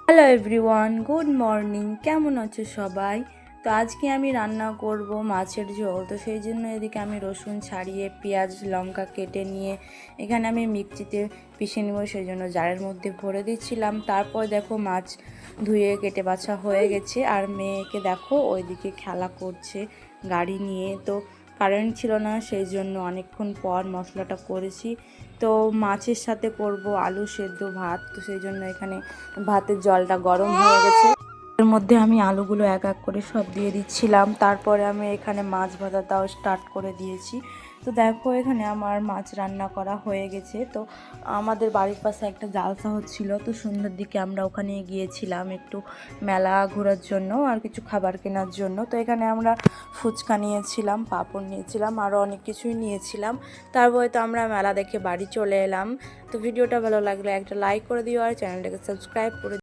Hello everyone, good morning. কেমন আছো সবাই? তো আজকে আমি রান্না করব মাছের ঝোল। তো সেই জন্য এদিকে আমি রসুন ছাড়িয়ে পেঁয়াজ লঙ্কা কেটে নিয়ে এখানে আমি মিক্সিতে পিষে নেব, সেই জন্য জারের মধ্যে ভরে দিচ্ছিলাম। তারপর দেখো মাছ ধুয়ে কেটে বাছা হয়ে গেছে, আর মেয়েকে দেখো ওইদিকে খেলা করছে গাড়ি নিয়ে। তো কারেন্ট ছিল না, সেই জন্য অনেকক্ষণ পর মশলাটা করেছি। তো মাছের সাথে করব আলু সেদ্ধ ভাত। তো সেই জন্য এখানে ভাতের জলটা গরম হয়ে গেছে, এর মধ্যে আমি আলুগুলো এক এক করে সব দিয়ে দিচ্ছিলাম। তারপরে আমি এখানে মাছ ভাজাটাও স্টার্ট করে দিয়েছি। তো দেখো এখানে আমার মাছ রান্না করা হয়ে গেছে। তো আমাদের বাড়ির পাশে একটা জালসা হচ্ছিল, তো সন্ধ্যার দিকে আমরা ওখানে গিয়েছিলাম একটু মেলা ঘোরার জন্য আর কিছু খাবার কেনার জন্য। তো এখানে আমরা ফুচকা নিয়েছিলাম, পাঁপড় নিয়েছিলাম, আরও অনেক কিছুই নিয়েছিলাম। তারপরে তো আমরা মেলা দেখে বাড়ি চলে এলাম। তো ভিডিওটা ভালো লাগলে একটা লাইক করে দিও আর চ্যানেলটাকে সাবস্ক্রাইব করে